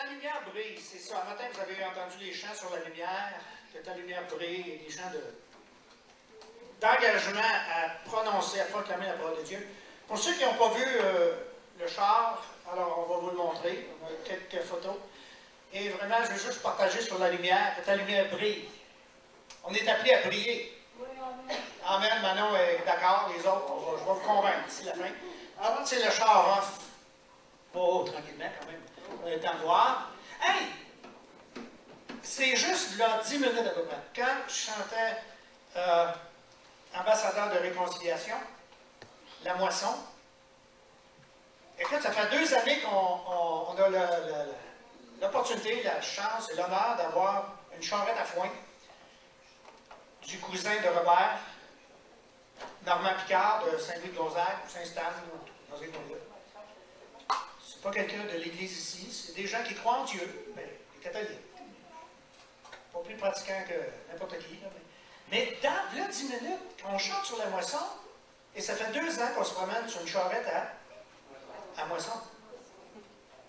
ta lumière brille, c'est ça. Un matin, vous avez entendu les chants sur la lumière, que ta lumière brille, et des chants d'engagement à prononcer, à proclamer la parole de Dieu. Pour ceux qui n'ont pas vu le char, alors on va vous le montrer. On a quelques photos. Et vraiment, je veux juste partager sur la lumière, que ta lumière brille. On est appelé à prier. Oui, amen. Amen, Manon est d'accord, les autres, je vais vous convaincre d'ici la fin. Alors, c'est le char off. Oh, tranquillement quand même. On est en voir. Hey! C'est juste là, 10 minutes à peu près. Quand je chantais ambassadeur de réconciliation, la moisson, écoute, ça fait 2 années qu'on a l'opportunité, la chance et l'honneur d'avoir une charrette à foin du cousin de Robert, Normand Picard de Saint-Louis-de-Gonzague, Saint-Stan, dans une commune. C'est pas quelqu'un de l'Église ici, c'est des gens qui croient en Dieu, mais des catholiques. Pas plus pratiquants que n'importe qui. Là, mais dans là, 10 minutes, on chante sur la moisson, et ça fait 2 ans qu'on se promène sur une charrette à moisson.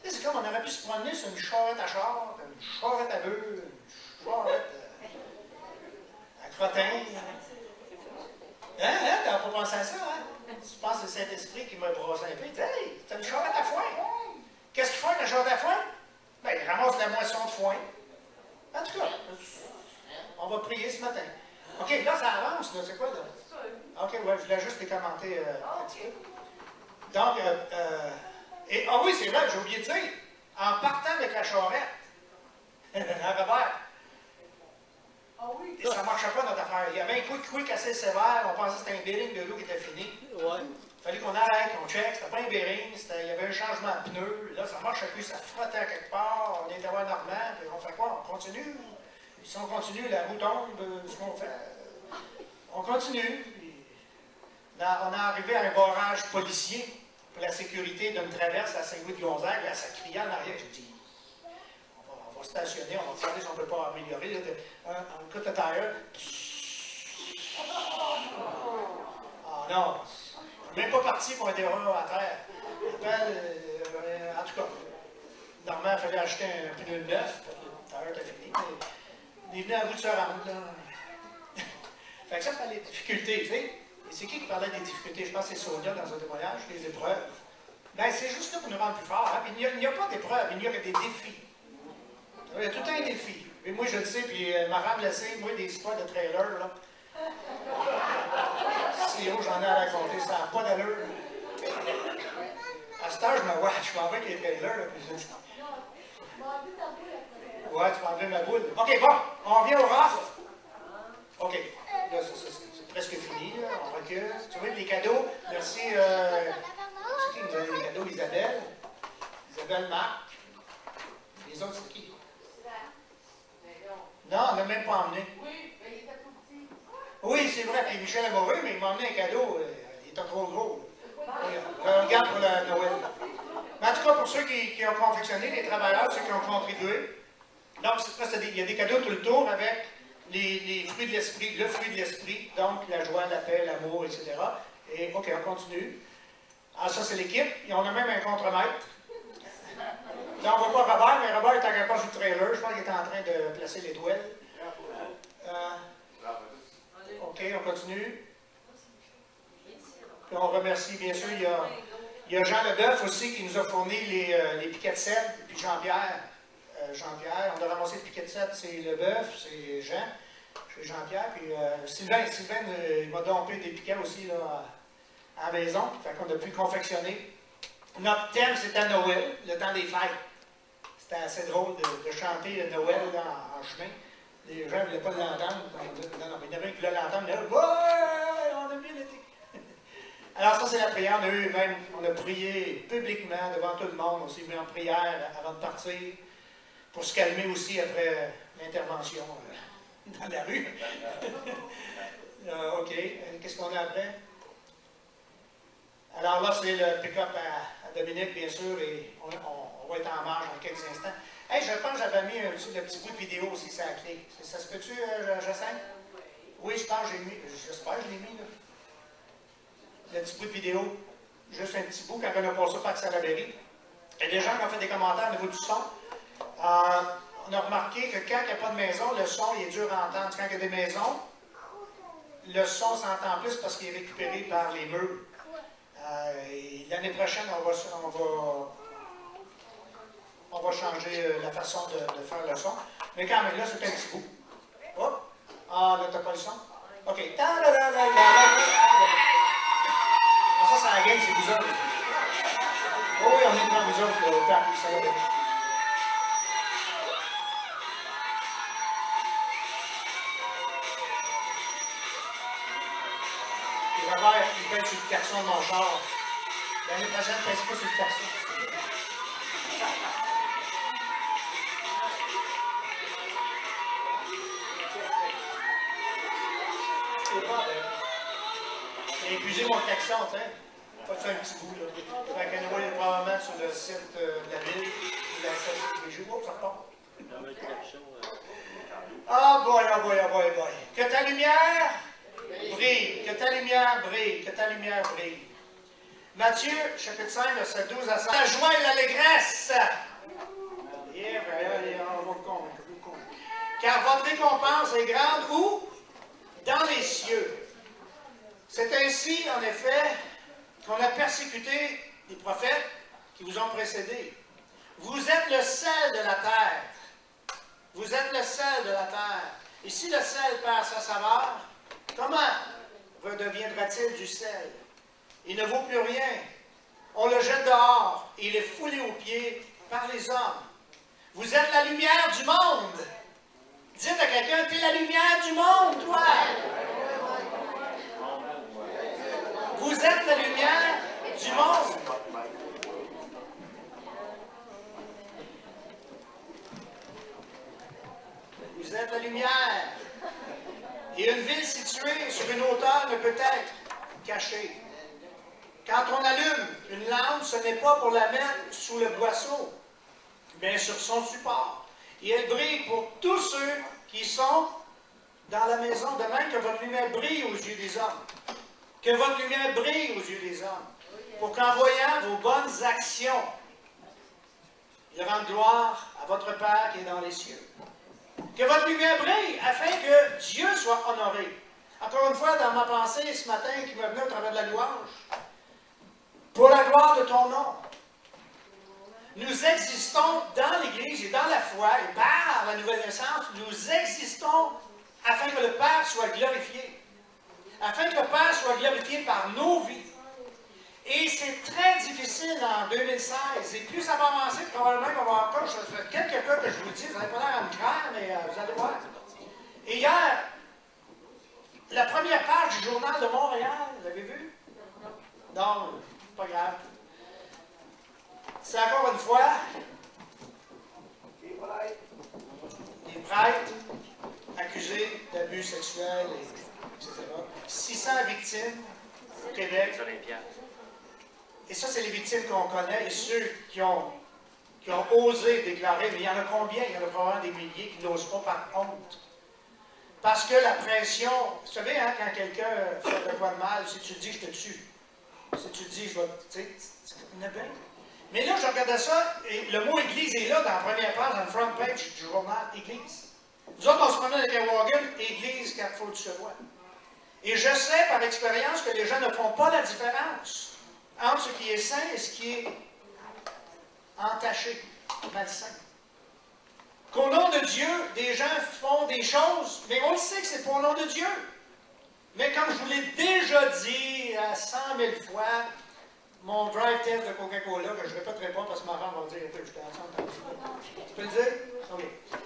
C'est comme on aurait pu se promener sur une charrette à char, une charrette à bœuf, une charrette à crottin. Hein? T'as pas pensé à ça, hein? Tu penses que c'est le Saint-Esprit qui m'a brossé un peu. Il dit, hey, t'as une charrette à foin. Qu'est-ce qu'il fait avec la charrette à foin? Ben, il ramasse la moisson de foin. En tout cas, on va prier ce matin. OK, là, ça avance, là. C'est quoi, là? OK, ouais, je voulais juste les commenter un petit peu. Donc, ah oui, c'est vrai, j'ai oublié de dire, en partant avec la charrette, à Robert, ça ne marchait pas notre affaire. Il y avait un quick assez sévère, on pensait que c'était un bearing de l'eau qui était fini. Ouais. Il fallait qu'on arrête, qu'on check, c'était pas un bearing, il y avait un changement de pneu, là ça ne marchait plus, ça frottait à quelque part, on était voir Normand, puis on fait quoi? On continue? Si on continue, la roue tombe, ce qu'on fait? On continue. Puis, là, on est arrivé à un barrage policier pour la sécurité d'une traverse à Saint-Louis-de-Gonzague, là ça criait en arrière, j'ai dit, on va stationner, on va regarder si on ne peut pas améliorer. On cut le tire. Ah non, on n'est même pas parti pour un déroulement à terre. En tout cas, normalement, il fallait acheter un pneu neuf, le tire était fini. Il est venu à bout de se rendre. Fait que ça, c'est les difficultés, tu sais. Et c'est qui parlait des difficultés? Je pense que c'est Sonia dans un témoignage, les épreuves. Bien, c'est juste là pour nous rendre plus forts. Hein? Il n'y a pas d'épreuves, il y a que des défis. Il y a tout un défi. Et moi, je le sais, puis ma femme le sait, moi, des histoires de trailer, là. Si haut, j'en ai à raconter, ça n'a pas d'allure. À cet âge, je m'en vais avec les trailers, là, puis je dis. Ouais, tu m'as enlevé ma boule. OK, bon, on revient au RAF. OK, là, c'est presque fini, là. On recule. Tu vois, les cadeaux, merci. C'est qui nous a donné les cadeaux? Isabelle Marc. Les autres, c'est qui? Non, on n'a même pas emmené. Oui, mais il était tout petit. Oui, c'est vrai, puis Michel Amoureux, mais il m'a emmené un cadeau. Il était trop gros. On regarde pour la Noël. Mais en tout cas, pour ceux qui ont confectionné, les travailleurs, ceux qui ont contribué, donc il y a des cadeaux tout le tour avec les fruits de l'esprit, le fruit de l'esprit, donc la joie, la paix, l'amour, etc. Et OK, on continue. Alors ça, c'est l'équipe. Et on a même un contremaître. Là, on ne voit pas Robert, mais Robert est à quelque part sur le trailer. Je pense qu'il est en train de placer l'étoile. OK, on continue. Puis on remercie, bien sûr, il y a Jean Leboeuf aussi qui nous a fourni les piquets de cèdre, puis Jean-Pierre. Jean-Pierre, on a ramassé le piquet de cèdre, c'est Leboeuf, c'est Jean, c'est Jean-Pierre, puis Sylvain, il m'a dompé des piquets aussi là, à la maison, fait qu'on a pu confectionner. Notre thème, c'était Noël, le temps des fêtes. C'était assez drôle de chanter Noël là, en chemin. Les gens ne voulaient pas l'entendre. Non, mais il y en avait qui voulaient l'entendre, mais là, ouais, on a bien l'été. Alors ça, c'est la prière. On a prié publiquement devant tout le monde. On s'est mis en prière avant de partir pour se calmer aussi après l'intervention dans la rue. OK. Qu'est-ce qu'on a après? Alors là, c'est le pick-up à Dominique, bien sûr, et on va être en marge dans quelques instants. Hey, je pense que j'avais mis le petit bout de vidéo aussi, c'est la clé. Ça se peut-tu, Jacinthe? Oui, je pense que j'ai mis. J'espère que je l'ai mis, là. Le petit bout de vidéo. Juste un petit bout quand on a passé par Salaberry. Il y a des gens qui ont fait des commentaires au niveau du son. On a remarqué que quand il n'y a pas de maison, le son il est dur à entendre. Quand il y a des maisons, le son s'entend plus parce qu'il est récupéré par les murs. L'année prochaine, on va changer la façon de faire le son. Mais quand même, là, c'est un petit bout. Hop! Ah, là, t'as pas le son? OK. Ah, ça, c'est la game, c'est vous autres. Oh oui, on est devant vous autres, le temps, ça va bien. Robert, il pèse sur le klaxon de mon char. L'année prochaine, ne pèse pas sur le klaxon. C'est pas bien. J'ai épuisé mon klaxon, tu sais. Pas fait un petit bout, là. Fait qu'à nouveau, il est probablement sur le site de la ville, ou la site des jeux. Oh, ça repart. Ah, boy, ah, boy, ah, boy, boy. Que ta lumière brille, que ta lumière brille, que ta lumière brille. Matthieu, chapitre 5, verset 12 à 16. La joie et l'allégresse. Car votre récompense est grande où? Dans les cieux. C'est ainsi, en effet, qu'on a persécuté les prophètes qui vous ont précédés. Vous êtes le sel de la terre. Vous êtes le sel de la terre. Et si le sel perd sa saveur, comment redeviendra-t-il du sel? Il ne vaut plus rien. On le jette dehors et il est foulé aux pieds par les hommes. Vous êtes la lumière du monde. Dites à quelqu'un, tu es la lumière du monde, toi. Vous êtes la lumière du monde. Vous êtes la lumière. Et une ville située sur une hauteur ne peut être cachée. Quand on allume une lampe, ce n'est pas pour la mettre sous le boisseau, mais sur son support. Et elle brille pour tous ceux qui sont dans la maison, de même que votre lumière brille aux yeux des hommes. Que votre lumière brille aux yeux des hommes, pour qu'en voyant vos bonnes actions, ils rendent gloire à votre Père qui est dans les cieux. Que votre lumière brille, afin que Dieu soit honoré. Encore une fois, dans ma pensée ce matin qui me venait au travers de la louange, pour la gloire de ton nom, nous existons dans l'Église et dans la foi, et par la nouvelle naissance, nous existons afin que le Père soit glorifié. Afin que le Père soit glorifié par nos vies. Et c'est très difficile en 2016. Et plus ça va avancer, probablement qu'on va encore, je fais quelques cas que je vous dis, vous n'allez pas l'air à me croire, mais vous allez voir. Et hier, la première page du Journal de Montréal, vous l'avez vu? Non, pas grave. C'est encore une fois des prêtres accusés d'abus sexuels, etc. 600 victimes au Québec. Et ça, c'est les victimes qu'on connaît et ceux qui ont osé déclarer, mais il y en a combien? Il y en a probablement des milliers qui n'osent pas par honte. Parce que la pression, vous savez, hein, quand quelqu'un fait de quoi de mal, si tu te dis je te tue, si tu te dis je vais, tu sais, il y en a bien. Mais là, je regardais ça, et le mot Église est là dans la première page, dans le front page du journal Église. Nous autres, on se promène avec un wagon, Église, Carrefour du Chevois. Et je sais par expérience que les gens ne font pas la différence entre ce qui est sain et ce qui est entaché, malsain. Qu'au nom de Dieu, des gens font des choses, mais on le sait que c'est pour le nom de Dieu. Mais comme je vous l'ai déjà dit à 100 000 fois, mon drive test de Coca-Cola, que je ne répéterai pas parce que ma femme va dire que j'étais ensemble. Tu peux le dire? OK. Tu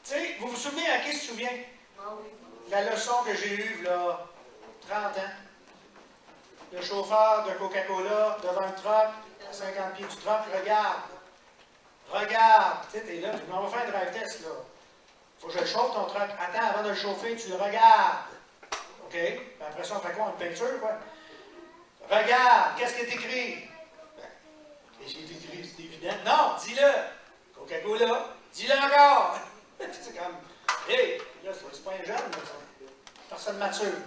sais, vous vous souvenez à qui se souvient? La leçon que j'ai eue, là, 30 ans. Le chauffeur de Coca-Cola devant le truck, à 50 pieds du truck, regarde. Regarde. Tu sais, t'es là, tu m'en vas faire un drive test, là. Faut que je le chauffe ton truck. Attends, avant de le chauffer, tu le regardes. OK? Puis après ça, on fait quoi? Une peinture, quoi? Regarde, qu'est-ce qui est écrit? Ben, qu'est-ce qui est écrit? C'est évident. Non, dis-le. Coca-Cola. Dis-le encore. C'est comme, hey, là, c'est pas un jeune, là. Personne mature.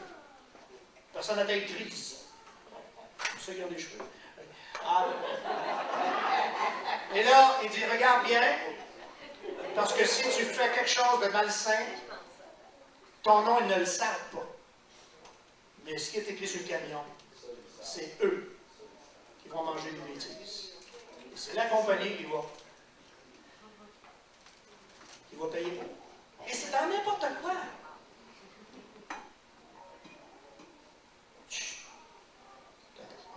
Personne à tête grise. Ceux qui ont des cheveux. Ah. Et là, il dit, regarde bien, Parce que si tu fais quelque chose de malsain, ton nom, ils ne le savent pas. Mais ce qui est écrit sur le camion, c'est eux qui vont manger des bêtises. C'est la compagnie qui va payer pour. Et c'est dans n'importe quoi.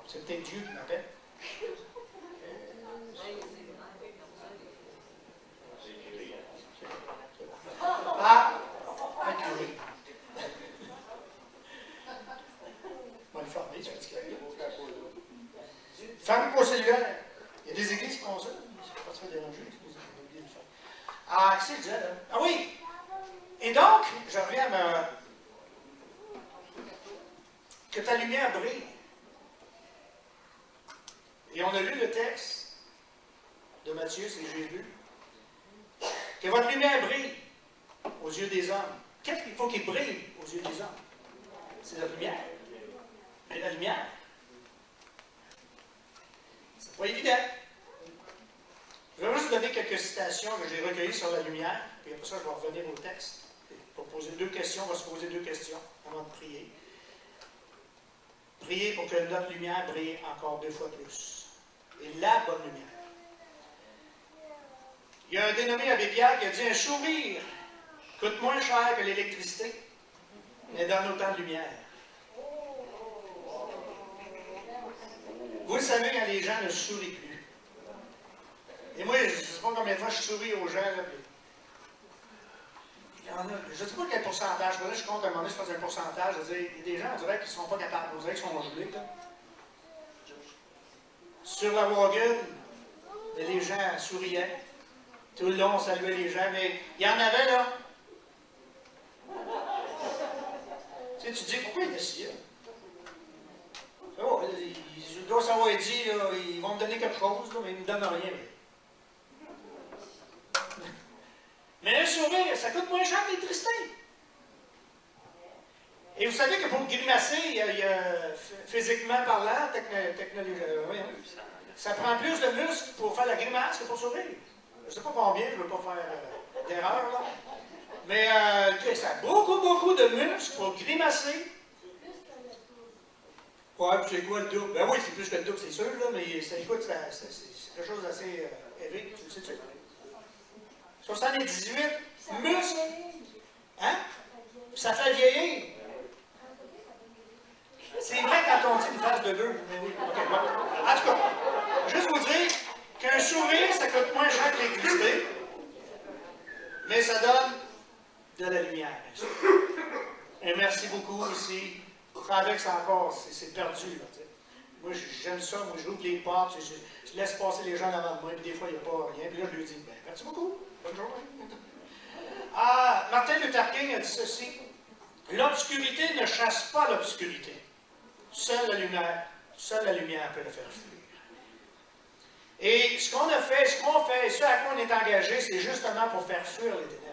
C'est peut-être Dieu qui m'appelle. Ah! Ok. On va le former, tu vas dire. Femme au cellulaire. Il y a des églises qui font ça. C'est pas très déranger. Ah, qu'est-ce que je disais là? Ah oui! Et donc, je reviens à ma... Que ta lumière brille. Et on a lu le texte de Matthieu, c'est Jésus. Que votre lumière brille aux yeux des hommes. Qu'est-ce qu'il faut qu'il brille aux yeux des hommes? C'est la lumière. Mais la lumière, c'est pas évident. Je vais juste vous donner quelques citations que j'ai recueillies sur la lumière, puis après ça, je vais revenir au texte. Pour poser deux questions, on va se poser deux questions avant de prier. Priez pour que notre lumière brille encore 2 fois plus. Et la bonne lumière. Il y a un dénommé Abbé Pierre qui a dit un sourire coûte moins cher que l'électricité, mais donne autant de lumière. Vous le savez, quand les gens ne sourient plus. Et moi, je ne sais pas combien de fois je souris aux gens. Là, puis... Je ne sais pas quel pourcentage. Je compte à un moment donné, je fais un pourcentage. Je dis, il y a des gens, on dirait qu'ils ne sont pas capables. On dirait qu'ils sont gelés. Là. Sur la wagon, les gens souriaient. Tout le long, on saluait les gens. Mais il y en avait, là. Tu sais, tu te dis, pourquoi il est ici, là? Oh, il doit savoir dit, là, ils vont me donner quelque chose, là, mais ils ne me donnent rien. Mais un sourire, ça coûte moins cher que l'électricité. Et vous savez que pour grimacer, il y a, physiquement parlant, ça prend plus de muscles pour faire la grimace que pour sourire. Je ne sais pas combien, je ne veux pas faire d'erreur, là. Mais ça a beaucoup de muscles pour grimacer. Ouais, puis c'est quoi le double? Ben oui, c'est plus que le double, c'est sûr, là, mais ça écoute, c'est quelque chose d'assez élevé, tu le sais-tu? 78 muscles. Hein? Ça fait vieillir. C'est vrai quand on dit une face de bœuf. Mais oui, ok, bon. En tout cas, juste vous dire qu'un sourire, ça coûte moins cher que l'électricité, mais ça donne de la lumière. Et merci beaucoup ici. Je savais que c'est encore, c'est perdu. Là, moi, j'aime ça. Moi, j'ouvre les portes, je laisse passer les gens devant moi, puis des fois, il n'y a pas rien. Puis là, je lui dis, ben, merci beaucoup. Bonne journée. Ah, Martin Luther King a dit ceci. L'obscurité ne chasse pas l'obscurité. Seule la lumière peut le faire fuir. Et ce qu'on a fait, ce à quoi on est engagé, c'est justement pour faire fuir les ténèbres.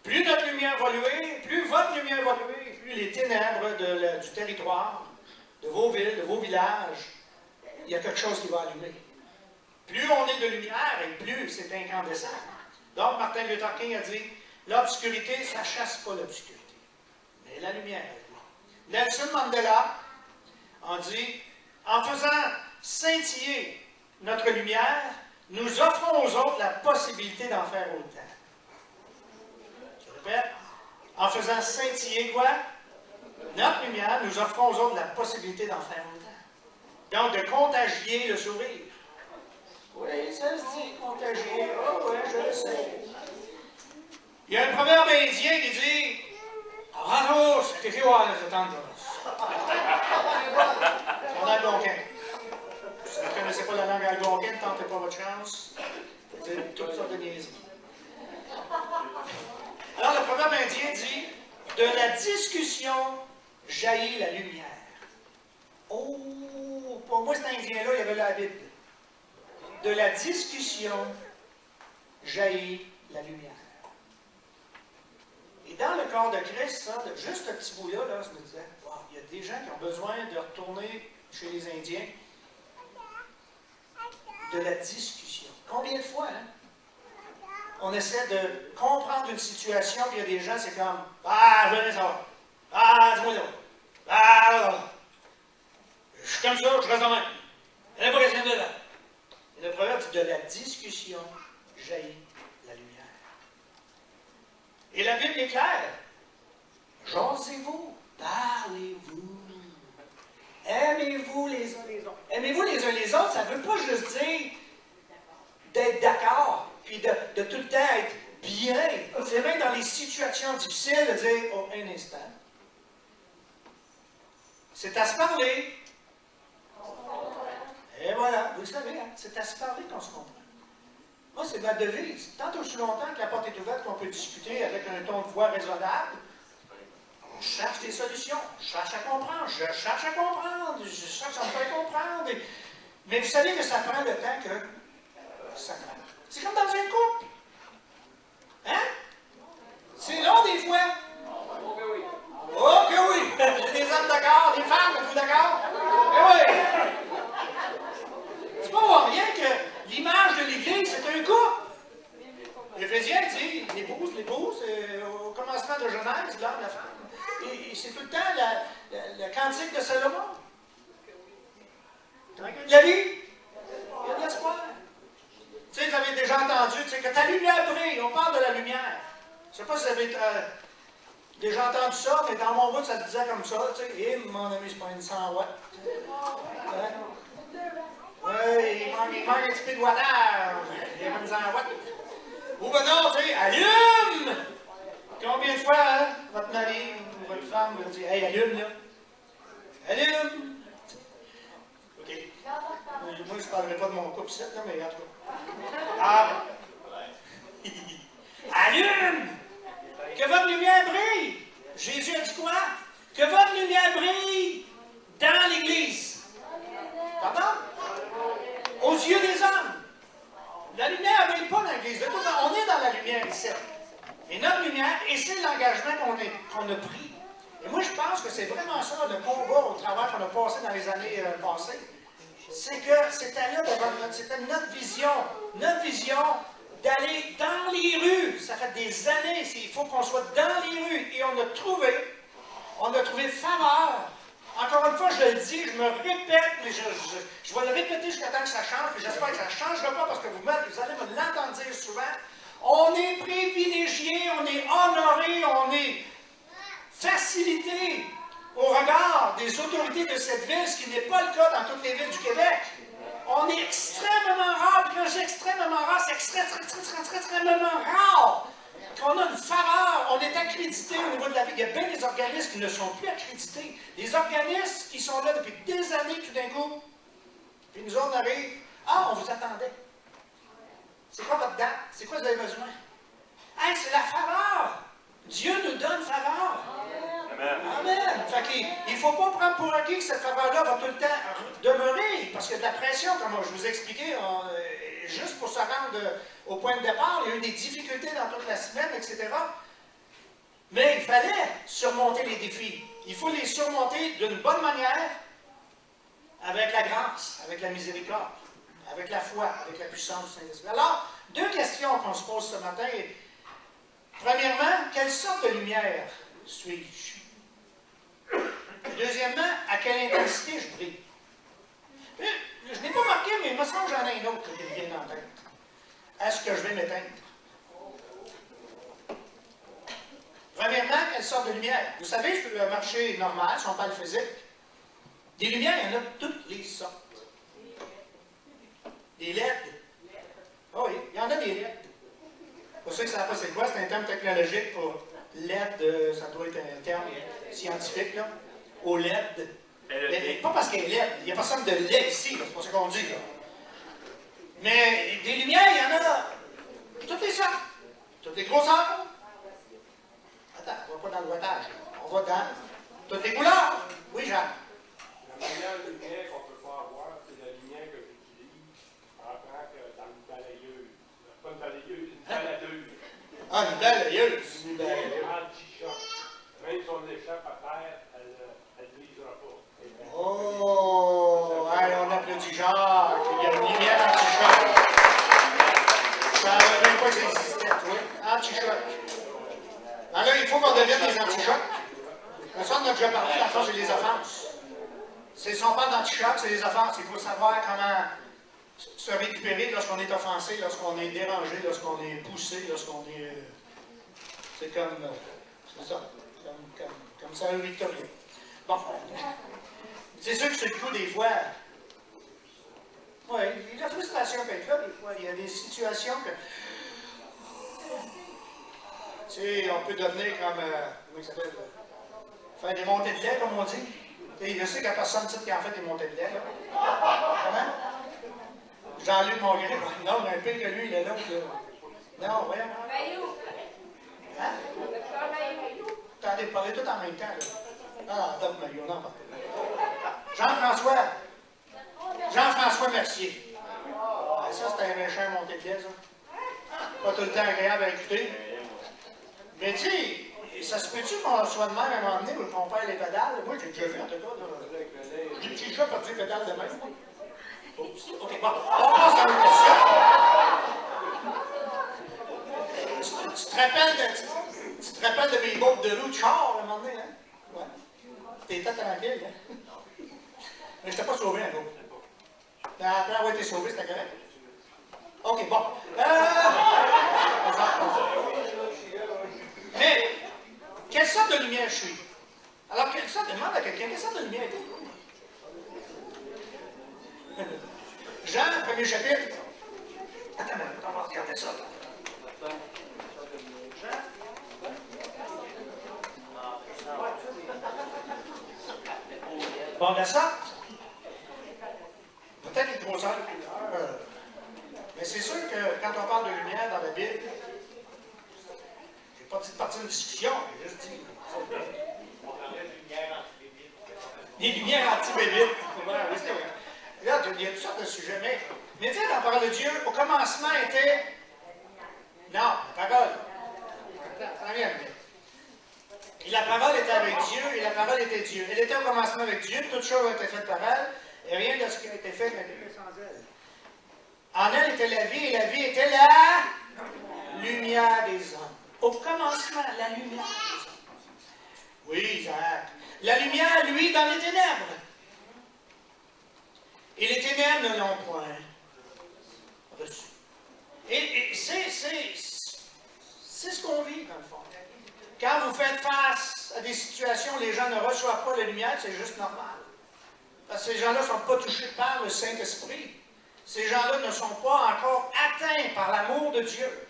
Plus notre lumière va lever, plus votre lumière va lever, plus les ténèbres du territoire, de vos villes, de vos villages, il y a quelque chose qui va allumer. Plus on est de lumière et plus c'est incandescent. Donc, Martin Luther King a dit, l'obscurité, ça ne chasse pas l'obscurité, mais la lumière. Nelson Mandela a dit, en faisant scintiller notre lumière, nous offrons aux autres la possibilité d'en faire autant. Je répète, en faisant scintiller quoi? Notre lumière, nous offrons aux autres la possibilité d'en faire autant. Donc, de contagier le sourire. Oui, ça se dit, contagier. Oh, oui, je le sais. Il y a un proverbe indien qui dit Ratos, c'est écrit à les attendre. En algonquin. Si vous ne connaissez pas la langue algonquine, tentez pas votre chance. C'est toutes sortes de niaiseries. Alors, le proverbe indien dit de la discussion jaillit la lumière. Oh, pour moi, cet indien-là, il y avait la Bible. De la discussion jaillit la lumière. Et dans le corps de Christ, ça, juste ce petit bout-là, là, je me disais, wow, il y a des gens qui ont besoin de retourner chez les Indiens. De la discussion. Combien de fois, hein? on essaie de comprendre une situation, puis il y a des gens, c'est comme « Ah, je veux rien savoir. Ah, dis-moi donc. Ah, je suis comme ça, je reste en même. Il n'y a pas question de là. » Et le proverbe dit « De la discussion jaillit la lumière. » Et la Bible est claire. Jasez-vous, parlez-vous. Aimez-vous les uns les autres. Aimez-vous les uns les autres, ça ne veut pas juste dire d'être d'accord, puis de tout le temps être bien. C'est même dans les situations difficiles de dire « Oh, un instant. » C'est à se parler. Et voilà, vous le savez, hein, c'est à se parler qu'on se comprend. Moi, c'est ma devise. Tant aussi longtemps que la porte est ouverte, qu'on peut discuter avec un ton de voix raisonnable, on cherche des solutions, je cherche à comprendre, je cherche à comprendre, je cherche à me faire comprendre. Mais vous savez que ça prend le temps que ça prend. C'est comme dans un couple. Hein? C'est long des fois. Oh que oui! J'ai des hommes d'accord, des femmes, êtes-vous d'accord? Eh oui! C'est pas pour rien que l'image de l'Église, c'est un couple. L'Éphésiens dit, l'épouse, au commencement de Genèse, l'homme, la femme. Et c'est tout le temps le cantique de Salomon. La vie, il y a de l'espoir. Tu sais, vous avez déjà entendu, tu sais, que ta lumière brille, on parle de la lumière. Je ne sais pas si vous avez déjà entendu ça, mais dans mon bout, ça se disait comme ça, tu sais, et mon ami, c'est pas une 100 watts. Oui, il manque un petit peu de wattage. Il y a comme 100 watts. Ou ben non, tu sais, allume! Combien de fois, hein, votre mari ou votre femme vous dit, hey, allume, là. Allume! OK. Moi, je ne parlerai pas de mon couple, là, mais en tout cas. Ah! Allume! Que votre lumière brille! Jésus a dit quoi? Que votre lumière brille dans l'Église. Pardon? Aux yeux des hommes. La lumière ne brille pas dans l'Église. On est dans la lumière ici. Et notre lumière, et c'est l'engagement qu'on a pris. Et moi, je pense que c'est vraiment ça, le combat au travers qu'on a passé dans les années passées. C'est que c'était là, c'était notre vision d'aller dans les rues. Ça fait des années, il faut qu'on soit dans les rues. Et on a trouvé faveur. Encore une fois, je le dis, je me répète, mais je vais le répéter jusqu'à temps que ça change, et j'espère que ça ne changera pas parce que vous allez me l'entendre dire souvent. On est privilégié, on est honoré, on est facilité au regard des autorités de cette ville, ce qui n'est pas le cas dans toutes les villes du Québec. On est extrêmement rare, puis quand je dis extrêmement rare, c'est extrêmement rare qu'on a une faveur, on est accrédité au niveau de la ville. Il y a bien des organismes qui ne sont plus accrédités. Des organismes qui sont là depuis des années, tout d'un coup, puis nous autres, on arrive, ah, on vous attendait. C'est quoi votre date? C'est quoi vous avez besoin? Hey, c'est la faveur! Dieu nous donne faveur. Amen. Amen. Fait qu'il ne faut pas prendre pour acquis que cette faveur-là va tout le temps demeurer, parce qu'il y a de la pression, comme je vous ai expliqué, juste pour se rendre au point de départ, il y a eu des difficultés dans toute la semaine, etc. Mais il fallait surmonter les défis. Il faut les surmonter d'une bonne manière, avec la grâce, avec la miséricorde, avec la foi, avec la puissance du Saint-Esprit. Alors, deux questions qu'on se pose ce matin. Premièrement, quelle sorte de lumière suis-je? Deuxièmement, à quelle intensité je brille? Je n'ai pas marqué, mais il me semble que j'en ai une autre qui me vient en tête. Est-ce que je vais m'éteindre? Premièrement, quelle sorte de lumière? Vous savez, sur le marché normal, si on parle physique, des lumières, il y en a toutes les sortes. Des LED. Oh oui, il y en a des LED. Pour ceux qui ne savent pas c'est quoi, c'est un terme technologique pour LED, ça doit être un terme scientifique, là. Au LED. Mais pas parce qu'elle est LED, il n'y a personne de LED ici, c'est pas ça qu'on dit, là. Mais des lumières, il y en a toutes les sortes, toutes les grosseurs. Attends, on ne va pas dans le wattage, on va dans toutes les couleurs. Oui, Jean. La meilleure lumière qu'on ne peut pas avoir, c'est la lumière que j'utilise en tant que dans une balayeuse. Pas une balayeuse, une baladeuse. Ah, une balayeuse. Une balayeuse. Anti-choc. Même si on l'échappe à terre, elle ne brisera pas. Oh! Allez, on applaudit Jacques. Il y a une lumière anti-choc. Ça ne savais même pas que ça existait. Anti-choc. Alors là, il faut qu'on devienne des anti-chocs. Ça, on en a déjà parlé, dans le fond, c'est les offenses. Si on parle d'anti-choc, c'est les offenses. Il faut savoir comment se récupérer lorsqu'on est offensé, lorsqu'on est dérangé, lorsqu'on est poussé, lorsqu'on est... c'est comme... c'est ça. Comme ça, un Victorien. Bon. C'est sûr que c'est le coup des fois... Oui, la frustration peut être là, des fois. Il y a des situations que... Tu sais, on peut devenir comme... comment ça s'appelle? Faire des montées de lait, comme on dit. Et je sais qu'il n'y a personne qui en fait des montées de lait, là. Comment? Jean-Luc Mongrain. Non, mais un peu que lui, il est là. Non, voyons. Hein? Attendez, parlez tout en même temps, là. Ah, Doc Maillot, non, pas. Jean-François Mercier. Ah, ça, c'est un méchant monté de lait, ça. Pas tout le temps agréable à écouter. Mais tu sais, ça se peut-tu qu'on soit de même à un moment donné où on perd les pédales? Moi, j'ai déjà vu, en tout cas. J'ai déjà perdu les pédales de même. Oups. OK, bon. On passe à une question. Tu te rappelles de mes bottes de loup de char, à un moment donné, hein? Ouais. T'étais tranquille, hein? Mais je t'ai pas sauvé, un coup. Après avoir été sauvé, c'était correct. OK, bon. Mais, quelle sorte de lumière je suis? Alors, quelle sorte, demande à quelqu'un, quelle sorte de lumière es-tu? Jean, premier chapitre. Attends, on va regarder ça. Jean? Bon, la sorte. Peut-être les 3 heures. Mais c'est sûr que quand on parle de lumière dans la Bible, j'ai pas dit de partir d'une discussion, j'ai juste dit. Les lumières anti-bébites. Oui, c'est vrai. Regarde, il y a toutes sortes de sujets, mais tu sais, la parole de Dieu, au commencement était... Non, la parole. Ça vient. Et la parole était avec Dieu, et la parole était Dieu. Elle était au commencement avec Dieu, toutes choses ont été faites par elle, et rien de ce qui a été fait n'a été fait sans elle. En elle était la vie, et la vie était la lumière des hommes. Au commencement, la lumière des hommes. Oui, Isaac. La lumière, lui, dans les ténèbres. Et les ténèbres ne l'ont point reçu. Et c'est ce qu'on vit, dans le fond. Quand vous faites face à des situations où les gens ne reçoivent pas la lumière, c'est juste normal. Parce que ces gens-là ne sont pas touchés par le Saint-Esprit. Ces gens-là ne sont pas encore atteints par l'amour de Dieu.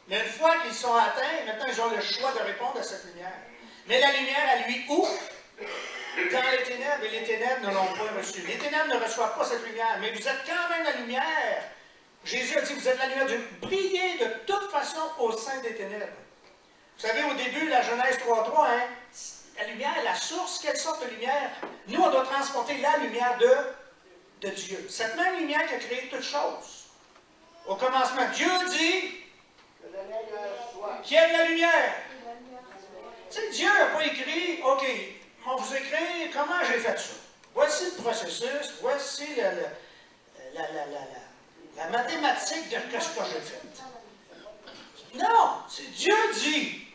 Mais une fois qu'ils sont atteints, maintenant ils ont le choix de répondre à cette lumière. Mais la lumière, elle lui ouvre dans les ténèbres, et les ténèbres ne l'ont pas reçue. Les ténèbres ne reçoivent pas cette lumière, mais vous êtes quand même la lumière. Jésus a dit, vous êtes la lumière de Dieu. Brillez de toute façon au sein des ténèbres. Vous savez, au début, la Genèse 3.3, hein, la lumière, la source, quelle sorte de lumière? Nous, on doit transporter la lumière de Dieu. Cette même lumière qui a créé toutes choses. Au commencement, Dieu dit qu'il y a de la lumière. Tu sais, Dieu n'a pas écrit, OK, on vous écrit comment j'ai fait ça. Voici le processus, voici la mathématique de ce que j'ai fait. Non, c'est Dieu dit.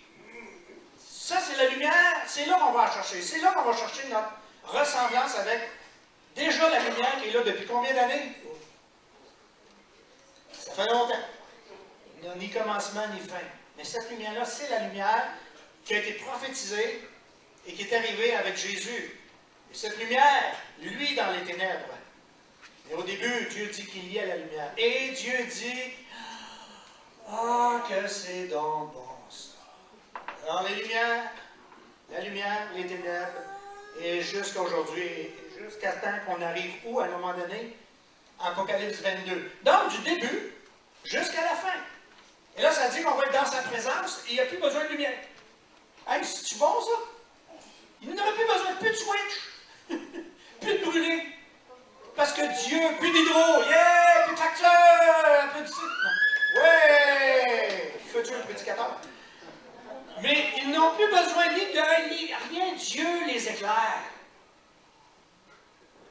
Ça, c'est la lumière, c'est là qu'on va la chercher. C'est là qu'on va chercher notre ressemblance avec déjà la lumière qui est là depuis combien d'années? Ça fait longtemps. Il n'y a ni commencement ni fin. Mais cette lumière-là, c'est la lumière qui a été prophétisée et qui est arrivée avec Jésus. Et cette lumière, lui, dans les ténèbres. Et au début, Dieu dit qu'il y a la lumière. Et Dieu dit, ah, que c'est donc bon ça. Alors les lumières, la lumière, les ténèbres, et jusqu'à aujourd'hui, jusqu'à temps qu'on arrive où, à un moment donné? Apocalypse 22. Donc, du début jusqu'à la fin. Et là, ça dit qu'on va être dans sa présence et il n'y a plus besoin de lumière. Hey, c'est-tu bon, ça? Il n'aurait plus besoin de plus de switch, plus de brûler. Parce que Dieu, plus d'hydro, yeah, plus de facteur, plus de... Ouais, futur prédicateur. Mais ils n'ont plus besoin ni de ni rien. Dieu les éclaire.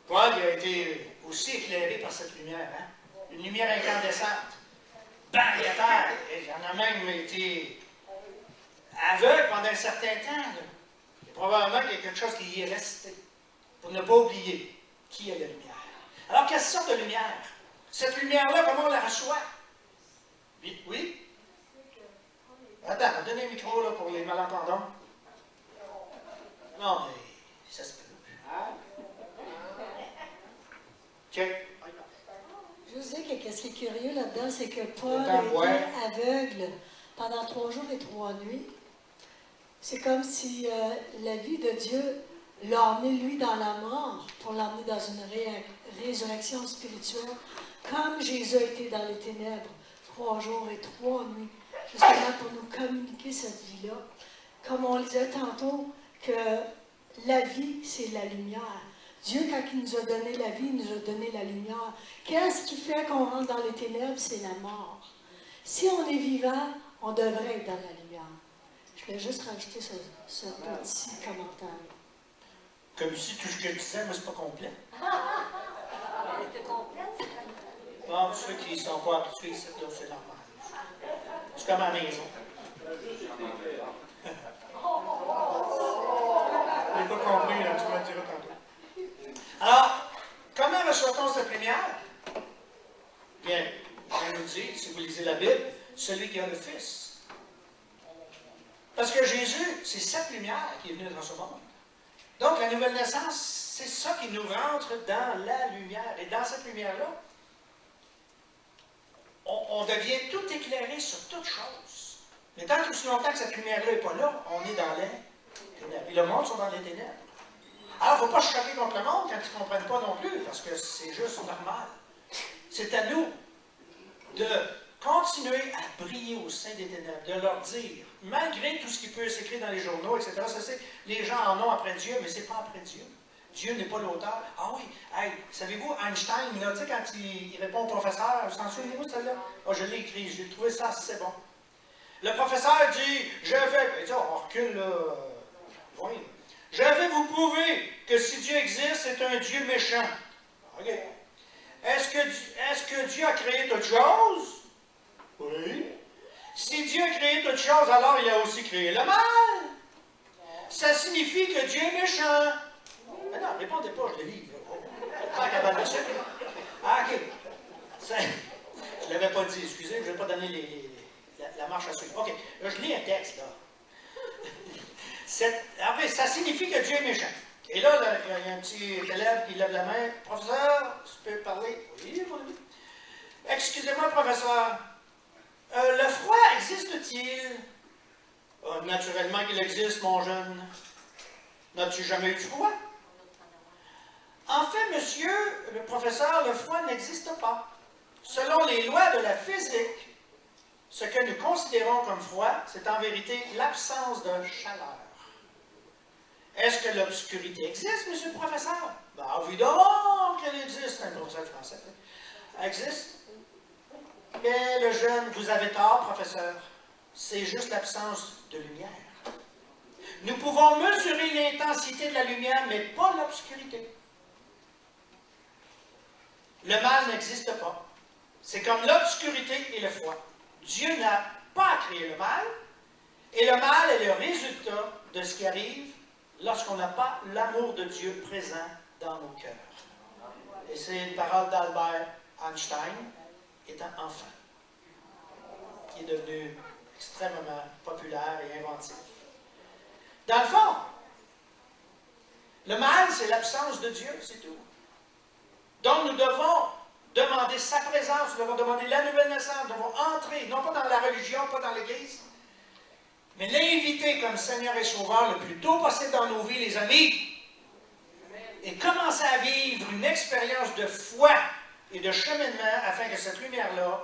Paul il a été aussi éclairé par cette lumière, hein? Une lumière incandescente. bang à terre. Il y en a même été aveugle pendant un certain temps. Là. Et probablement qu'il y a quelque chose qui y est resté. Pour ne pas oublier qui est la lumière. Alors, quelle sorte de lumière? Cette lumière-là, comment on la reçoit? Oui? Oui? Attends, donnez un micro là, pour les malentendants. Non, mais ça se peut. Check. Je vous dis que ce qui est curieux là-dedans, c'est que Paul était aveugle pendant 3 jours et 3 nuits. C'est comme si la vie de Dieu l'a emmené, lui, dans la mort, pour l'emmener dans une résurrection spirituelle, comme Jésus a été dans les ténèbres 3 jours et 3 nuits, justement pour nous communiquer cette vie-là. Comme on le disait tantôt, que la vie, c'est la lumière. Dieu, quand il nous a donné la vie, il nous a donné la lumière. Qu'est-ce qui fait qu'on rentre dans les ténèbres? C'est la mort. Si on est vivant, on devrait être dans la lumière. Je vais juste rajouter ce petit commentaire. Comme si tout ce que je disais, mais c'est pas complet. Elle était complète. Bon, ceux qui ne sont pas habitués, c'est normal. C'est comme à la maison. Je n'ai pas compris, là, tu vas le dire tantôt. Alors, comment reçoit-on cette lumière? Bien, je nous dit, si vous lisez la Bible, celui qui a le Fils. Parce que Jésus, c'est cette lumière qui est venue dans ce monde. Donc, la nouvelle naissance, c'est ça qui nous rentre dans la lumière. Et dans cette lumière-là, on devient tout éclairé sur toute chose. Mais tant que aussi longtemps que cette lumière-là n'est pas là, on est dans les ténèbres. Et le monde sont dans les ténèbres. Alors, il ne faut pas se choquer contre le monde quand ils ne comprennent pas non plus, parce que c'est juste normal. C'est à nous de continuer à briller au sein des ténèbres, de leur dire, malgré tout ce qui peut s'écrire dans les journaux, etc., ça c'est, les gens en ont après Dieu, mais ce n'est pas après Dieu. Dieu n'est pas l'auteur. Ah oui, hey, savez-vous, Einstein, là, tu sais, quand il répond au professeur, vous en souvenez-vous de celle-là? Ah, je l'ai écrit, j'ai trouvé ça, c'est bon. Le professeur dit, je vais, il on recule, là, oui. Je vais vous prouver que si Dieu existe, c'est un Dieu méchant. OK. Est-ce que Dieu a créé toute chose? Oui. Si Dieu a créé toute chose, alors il a aussi créé le mal. Ça signifie que Dieu est méchant. Mais non, répondez pas, je le lis. Ah, OK. Je ne l'avais pas dit, excusez, je ne vais pas donner la marche à suivre. OK, là, je lis un texte, là. Ça signifie que Dieu est méchant. Et là, il y a un petit élève qui lève la main. Professeur, tu peux parler? Oui, oui. Excusez-moi, professeur. Le froid existe-t-il? Naturellement qu'il existe, mon jeune. N'as-tu jamais eu froid? En fait, monsieur le professeur, le froid n'existe pas. Selon les lois de la physique, ce que nous considérons comme froid, c'est en vérité l'absence de chaleur. Est-ce que l'obscurité existe, monsieur le professeur? Ben, évidemment qu'elle existe, un professeur français. Elle existe. Mais le jeune, vous avez tort, professeur. C'est juste l'absence de lumière. Nous pouvons mesurer l'intensité de la lumière, mais pas l'obscurité. Le mal n'existe pas. C'est comme l'obscurité et le froid. Dieu n'a pas créé le mal, et le mal est le résultat de ce qui arrive lorsqu'on n'a pas l'amour de Dieu présent dans nos cœurs. Et c'est une parole d'Albert Einstein, étant enfant, qui est devenu extrêmement populaire et inventif. Dans le fond, le mal, c'est l'absence de Dieu, c'est tout. Donc, nous devons demander sa présence, nous devons demander la nouvelle naissance, nous devons entrer, non pas dans la religion, pas dans l'Église, mais l'inviter comme Seigneur et Sauveur le plus tôt possible dans nos vies, les amis, et commencer à vivre une expérience de foi et de cheminement afin que cette lumière-là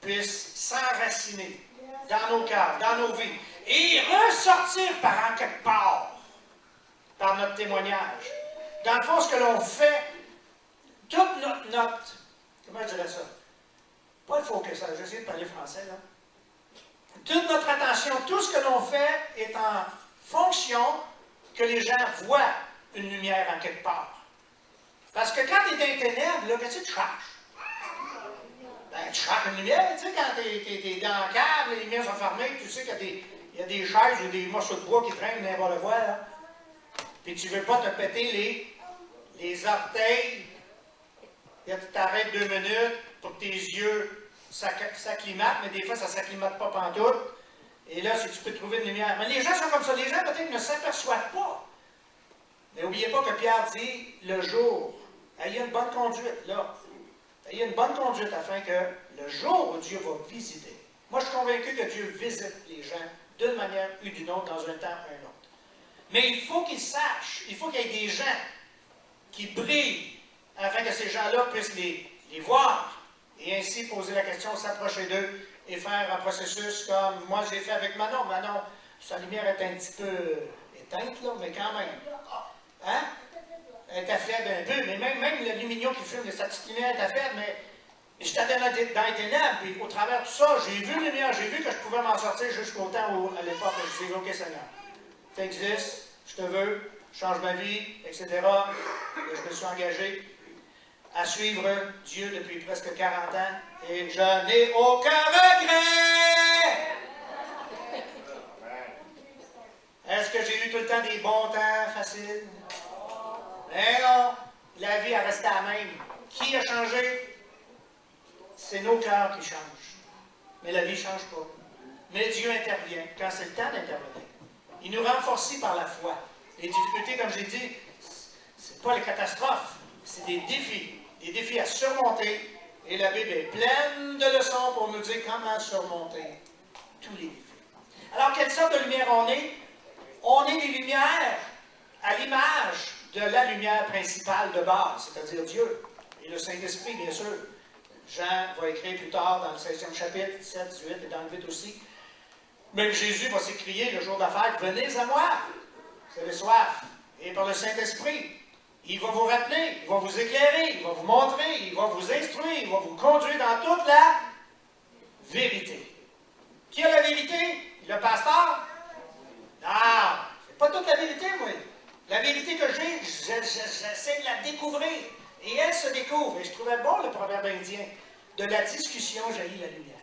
puisse s'enraciner dans nos cœurs, dans nos vies, et ressortir par en quelque part, par notre témoignage. Dans le fond, ce que l'on fait, toute notre comment je dirais ça? Pas le focus, j'essaie de parler français, là. Toute notre attention, tout ce que l'on fait est en fonction que les gens voient une lumière en quelque part. Parce que quand tu es dans les ténèbres, là, qu'est-ce que tu cherches? Ben, tu cherches une lumière, tu sais, quand t'es dans la cave, les lumières sont fermées, tu sais qu'il y a des chaises ou des morceaux de bois qui traînent n'importe quoi, là. Puis tu veux pas te péter les orteils. Tu t'arrêtes 2 minutes pour que tes yeux s'acclimatent, mais des fois, ça ne s'acclimate pas pantoute. Et là, si tu peux trouver une lumière. Mais les gens sont comme ça. Les gens, peut-être, ne s'aperçoivent pas. Mais n'oubliez pas que Pierre dit, le jour, ayez une bonne conduite, là. Ayez une bonne conduite afin que le jour où Dieu va visiter. Moi, je suis convaincu que Dieu visite les gens d'une manière ou d'une autre, dans un temps ou un autre. Mais il faut qu'ils sachent, il faut qu'il y ait des gens qui brillent afin que ces gens-là puissent les voir et ainsi poser la question, s'approcher d'eux et faire un processus comme moi j'ai fait avec Manon. Manon, sa lumière est un petit peu éteinte, là, mais quand même. Hein? Elle était faible un peu, mais même l'aluminium qui fume, sa petite lumière était faible, mais j'étais dans les ténèbres, puis au travers de tout ça, j'ai vu la lumière, j'ai vu que je pouvais m'en sortir jusqu'au temps où, à l'époque, je disais, OK Seigneur, tu existes, je te veux, change ma vie, etc. Et je me suis engagé à suivre Dieu depuis presque 40 ans et je n'ai aucun regret. Est-ce que j'ai eu tout le temps des bons temps faciles? Mais non, la vie a resté la même. Qui a changé? C'est nos cœurs qui changent. Mais la vie ne change pas. Mais Dieu intervient quand c'est le temps d'intervenir. Il nous renforce par la foi. Les difficultés, comme j'ai dit, ce n'est pas les catastrophes, c'est des défis à surmonter. Et la Bible est pleine de leçons pour nous dire comment surmonter tous les défis. Alors, quelle sorte de lumière on est? On est des lumières à l'image de la lumière principale de base, c'est-à-dire Dieu et le Saint-Esprit, bien sûr. Jean va écrire plus tard dans le 16e chapitre, 17, 18 et dans le 8 aussi. Même Jésus va s'écrier le jour de la fête, « Venez à moi, vous avez soif. » Et par le Saint-Esprit, il va vous rappeler, il va vous éclairer, il va vous montrer, il va vous instruire, il va vous conduire dans toute la vérité. Qui a la vérité? Le pasteur? Non, c'est pas toute la vérité, moi. La vérité que j'ai, j'essaie de la découvrir. Et elle se découvre. Et je trouvais bon le proverbe indien. De la discussion jaillit la lumière.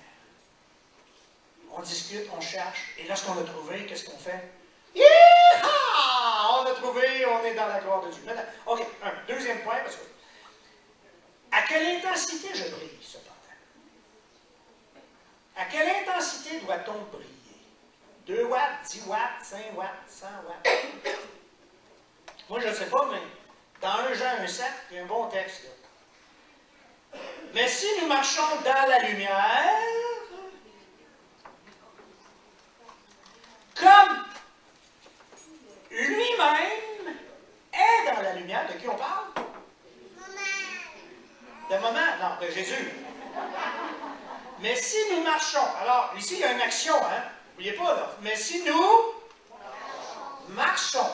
On discute, on cherche. Et lorsqu'on a trouvé, qu'est-ce qu'on fait? Yeehaw! On a trouvé, on est dans la gloire de Dieu. Maintenant, OK, un deuxième point, parce que à quelle intensité je brille, cependant? À quelle intensité doit-on briller? 2 watts, 10 watts, 5 watts, 100 watts? Moi, je ne sais pas, mais dans 1 Jean 1,7, il y a un bon texte là. Mais si nous marchons dans la lumière, comme lui-même est dans la lumière, de qui on parle? De maman? Non, de Jésus. Mais si nous marchons, alors ici il y a une action, hein? N'oubliez pas, là. Mais si nous marchons,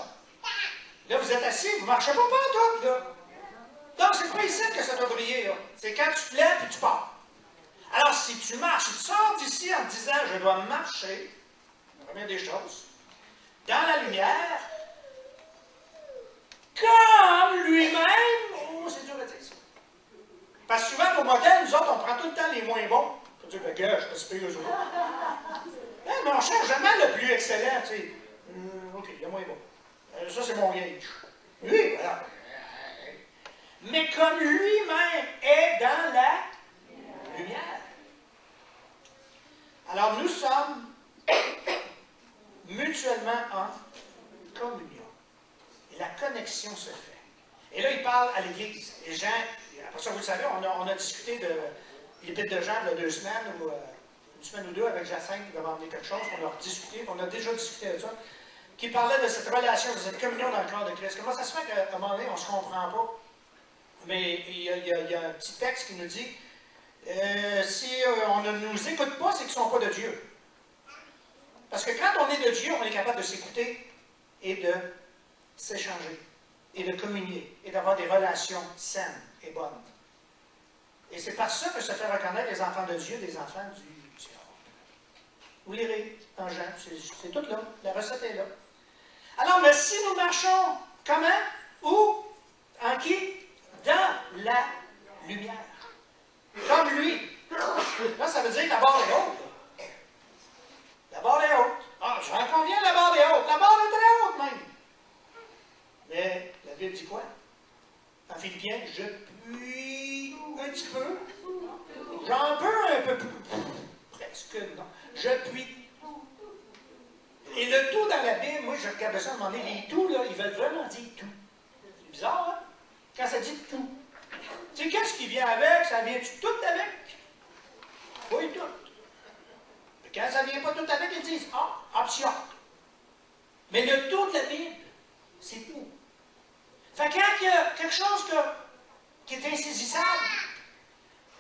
là vous êtes assis, vous ne marchez pas tout, là. Donc c'est pas ici que ça doit briller, là. C'est quand tu te lèves et tu pars. Alors si tu marches, tu sors d'ici en te disant je dois marcher, la première des choses, dans la lumière, comme lui-même, oh c'est dur à dire ça. Parce que souvent nos modèles, nous autres, on prend tout le temps les moins bons. On dit, ben gars, je peux se payer eux autres. Mais on cherche jamais le plus excellent, tu sais. OK, il y a moins bon. Ça, c'est mon gauge. Oui, voilà. Mais comme lui-même est dans la lumière. Alors, nous sommes mutuellement en communion. Et la connexion se fait. Et là, il parle à l'Église. Et Jean, après ça, vous le savez, on a discuté de l'Épître de Jean il y a 2 semaines, ou une semaine ou 2, avec Jacinthe qui va emmener quelque chose, qu'on a rediscuté, on a déjà discuté de ça, qui parlait de cette relation, de cette communion dans le corps de Christ. Comment ça se fait qu'à un moment donné, on ne se comprend pas? Mais il y a un petit texte qui nous dit, si on ne nous écoute pas, c'est qu'ils ne sont pas de Dieu. Parce que quand on est de Dieu, on est capable de s'écouter et de s'échanger, et de communier, et d'avoir des relations saines et bonnes. Et c'est par ça que se fait reconnaître les enfants de Dieu des enfants du diable. Vous lirez en Jean, c'est tout là, la recette est là. Alors, mais si nous marchons, comment? Où? En qui? Dans la lumière. Comme lui. En Philippiens, je puis un petit peu. J'en peux un peu plus. Presque, non. Je puis. Et le tout dans la Bible, moi, je regardais ça à un moment donné, les tout, là, ils veulent vraiment dire tout. C'est bizarre, hein? Quand ça dit tout. Tu sais, qu'est-ce qui vient avec? Ça vient-tu tout avec? Oui, tout. Quand ça ne vient pas tout avec, ils disent, ah, option. Mais le tout de la Bible, c'est tout. Fait que quand il y a quelque chose qui est insaisissable,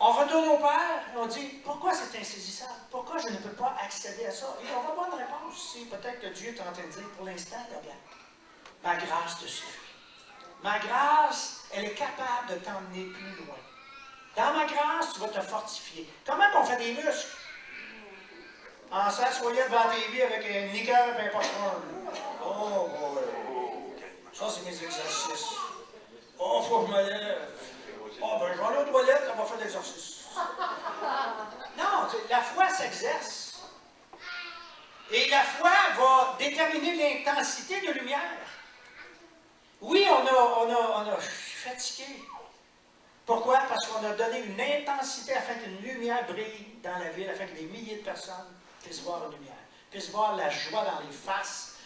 on retourne au Père et on dit, pourquoi c'est insaisissable? Pourquoi je ne peux pas accéder à ça? Et on va avoir une réponse ici. Peut-être que Dieu est en train de dire, pour l'instant, regarde, ma grâce te suffit. Ma grâce, elle est capable de t'emmener plus loin. Dans ma grâce, tu vas te fortifier. Comment on fait des muscles? En s'assoyant devant la TV avec un liqueur et un popcorn. Oh, boy. Ça, c'est mes exercices. Oh, faut que je me lève. Oh, ben, je vais aller aux toilettes, on va faire l'exercice. Non, la foi s'exerce. Et la foi va déterminer l'intensité de lumière. Oui, je suis fatigué. Pourquoi? Parce qu'on a donné une intensité afin qu'une lumière brille dans la ville, afin que des milliers de personnes puissent voir une lumière, puissent voir la joie dans les faces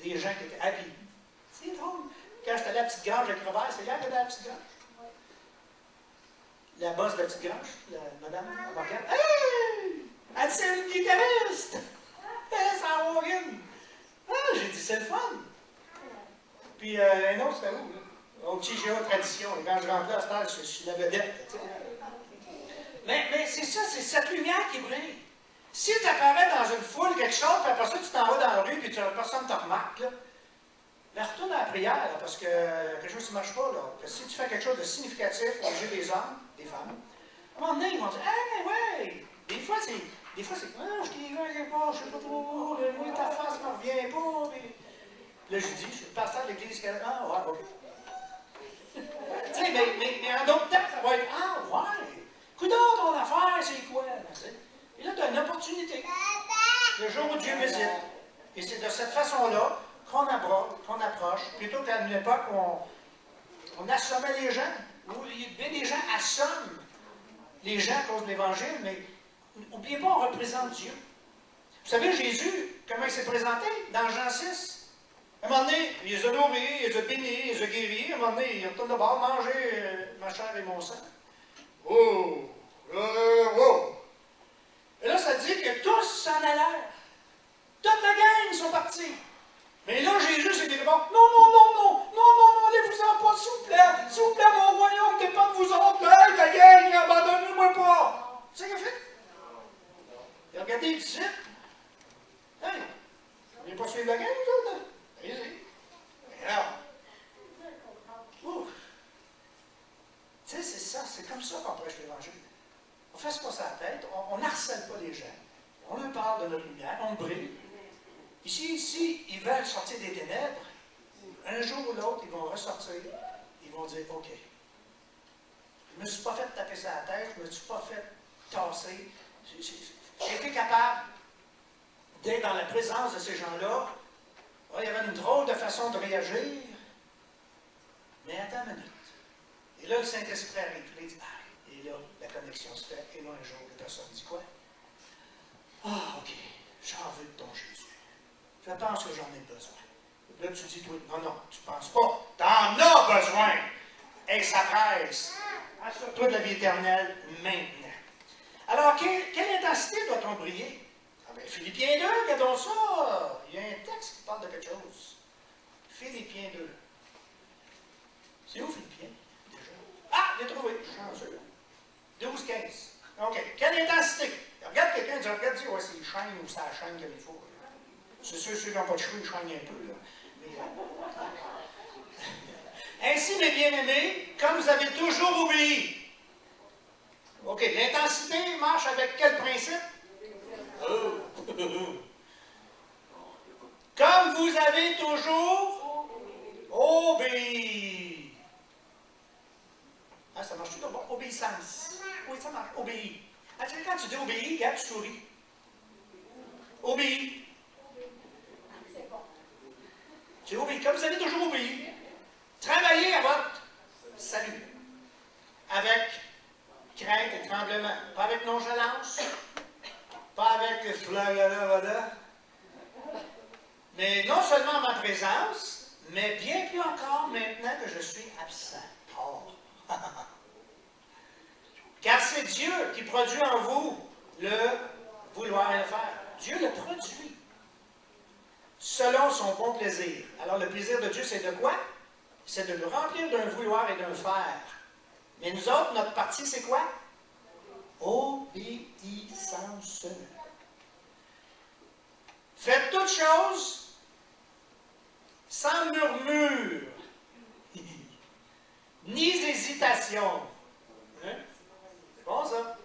des gens qui étaient happy. C'est drôle. Quand j'étais allé à la petite grange de Crevert, c'est hier que j'étais à la petite grange. La bosse de la petite grange, madame, elle me regarde. Hey! Elle dit, c'est une guitariste! Elle s'en va une! Ah, j'ai dit, c'est le fun! Puis un autre, c'était où? Là? Au petit Géo Tradition. Et quand je rentrais à cette heure, je suis la vedette. Mais c'est ça, c'est cette lumière qui brille. Si tu apparais dans une foule quelque chose, puis après ça, tu t'en vas dans la rue, puis personne ne te remarque, là, ben, retourne à la prière, là, parce que quelque chose qui ne marche pas. Là. Que si tu fais quelque chose de significatif aux yeux des hommes, des femmes, à un moment donné, ils vont dire, hey, ouais! Des fois, c'est, ah, je t'y vais pas, je sais pas trop, moi, ta face ne me revient pas. Puis... Là, je dis, je suis le pasteur de l'Église catholique. Ah, ouais, ok. Tu sais, mais en d'autres temps, ça va être, ah, ouais! Coudonc, ton affaire, c'est quoi? Et là, tu as une opportunité. Le jour où Dieu visite. Et c'est de cette façon-là qu'on approche, plutôt qu'à une époque où on assommait les gens, où bien des gens assomment les gens à cause de l'Évangile, mais n'oubliez pas, on représente Dieu. Vous savez, Jésus, comment il s'est présenté dans Jean 6? À un moment donné, il les a nourris, il les a bénis, il les a guéris. À un moment donné, il retourne de bord manger ma chair et mon sang. Oh! Oh! Et là, ça dit que tous s'en allèrent. Toute la gang sont partis. Mais là, Jésus s'est dit, non, allez-vous-en pas, s'il vous plaît, mon royaume dépend de vous autres. Hey, la gang, abandonnez-moi pas. C'est ce qu'il a fait. Il a regardé les disciples. Hey, vous voulez pas suivre la gang, vous autres? Allez-y. Et là, tu sais, c'est ça, c'est comme ça qu'on prêche l'Évangile. On ne fait pas ça à la tête, on n'harcèle pas les gens. On leur parle de notre lumière, on brille. Ici, ils veulent sortir des ténèbres. Un jour ou l'autre, ils vont ressortir. Ils vont dire, OK, je ne me suis pas fait taper ça à la tête, je ne me suis pas fait tasser. J'ai été capable d'être dans la présence de ces gens-là. Il y avait une drôle de façon de réagir. Mais attends une minute. Et là, le Saint-Esprit arrive. Il dit, et là, la connexion se fait. Et là, un jour, la personne dit quoi? Ah, OK, j'en veux de ton Jésus. Je pense que j'en ai besoin. Là, tu dis, toi, non, tu ne penses pas. T'en as besoin. Et ça presse. Assure-toi de la vie éternelle maintenant. Alors, quelle intensité doit-on briller? Ah bien, Philippiens 2, regardons ça. Il y a un texte qui parle de quelque chose. Philippiens 2. C'est où Philippiens, déjà? Ah, j'ai trouvé. Chanceux. 12-15. OK. Quelle intensité? Regarde quelqu'un, regarde, dis, ouais, c'est une chaîne ou c'est la chaîne comme il faut. C'est sûr, ceux qui n'ont pas de cheveux, ils chaînent un peu. Là. Mais, ainsi, mes bien-aimés, comme vous avez toujours obéi. OK, l'intensité marche avec quel principe? Comme vous avez toujours obéi. Ah, ça marche tout d'abord. Obéissance. Oui, ça marche. Obéi. Ah, tu sais, quand tu dis obéi, regarde, tu souris. Obéi. Tu obéis. Comme vous avez toujours obéi. Travaillez à votre salut. Avec crainte et tremblement. Pas avec nonchalance. Pas avec le flagada. Mais non seulement en ma présence, mais bien plus encore maintenant que je suis absent. Oh. Car c'est Dieu qui produit en vous le vouloir et le faire. Dieu le produit. Selon son bon plaisir. Alors le plaisir de Dieu, c'est de quoi? C'est de nous remplir d'un vouloir et d'un faire. Mais nous autres, notre partie, c'est quoi? Obéissance. Faites toutes choses sans murmure, ni hésitation. Hein? C'est bon ça?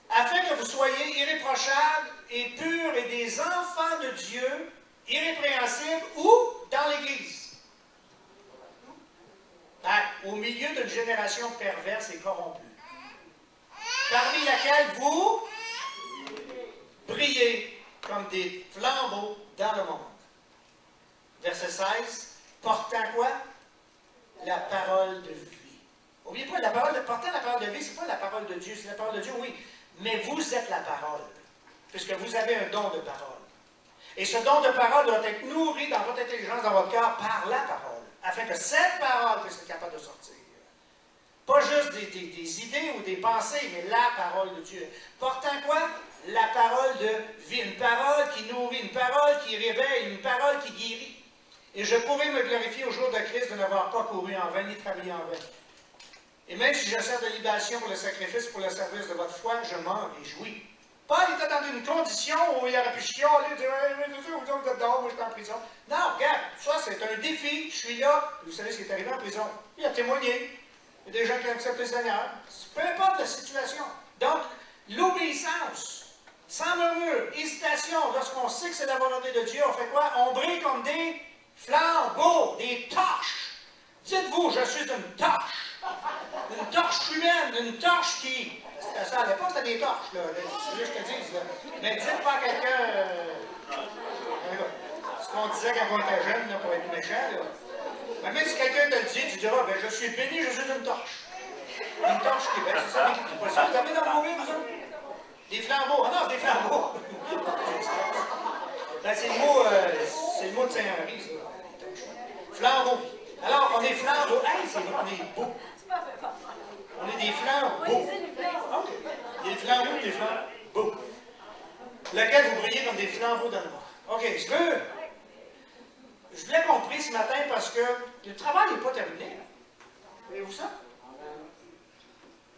Afin que vous soyez irréprochables et purs et des enfants de Dieu, irrépréhensibles, où? Dans l'Église. Au milieu d'une génération perverse et corrompue, parmi laquelle vous brillez comme des flambeaux dans le monde. Verset 16, portant quoi? La parole de vie. N'oubliez pas, portant la parole de vie, ce n'est pas la parole de Dieu, c'est la parole de Dieu, oui, mais vous êtes la parole, puisque vous avez un don de parole. Et ce don de parole doit être nourri dans votre intelligence, dans votre cœur, par la parole, afin que cette parole puisse être capable de sortir. Pas juste des idées ou des pensées, mais la parole de Dieu. Portant quoi? La parole de vie. Une parole qui nourrit, une parole qui réveille, une parole qui guérit. Et je pourrai me glorifier au jour de Christ de n'avoir pas couru en vain ni travaillé en vain. Et même si je sers de libation pour le sacrifice, pour le service de votre foi, je m'en réjouis. Paul était dans une condition où il aurait pu chialer, dire vous êtes dehors, moi je suis en prison. Non, regarde, ça c'est un défi, je suis là. Vous savez ce qui est arrivé en prison? Il a témoigné. Il y a des gens qui ont accepté le Seigneur. Peu importe la situation. Donc, l'obéissance, sans murmure, hésitation, lorsqu'on sait que c'est la volonté de Dieu, on fait quoi? On brille comme des flambeaux, des torches. Dites-vous, je suis une torche. Une torche humaine, une torche qui... Ça, à l'époque, c'était des torches, là. C'est juste que je te dis, là. Mais dites pas à quelqu'un... ce qu'on disait quand on était jeune, là, pour être méchant, là. Mais même si quelqu'un te le dit, tu diras, ben, je suis béni, je suis une torche. Une torche qui est c'est ça, c'est pas ça. Vous avez dans le mauvais, vous autres? Des flambeaux. Ah non, c'est des flambeaux. Ben, c'est le mot de Saint-Henri, ça. Flambeaux. Alors, on est flambeaux. Hey, c'est vrai, on est beaux. On est des flambeaux. OK. Des flambeaux, des flambeaux. Lequel vous brillez comme des flambeaux dans le noir. OK, je l'ai compris ce matin parce que le travail n'est pas terminé. Voyez-vous ça?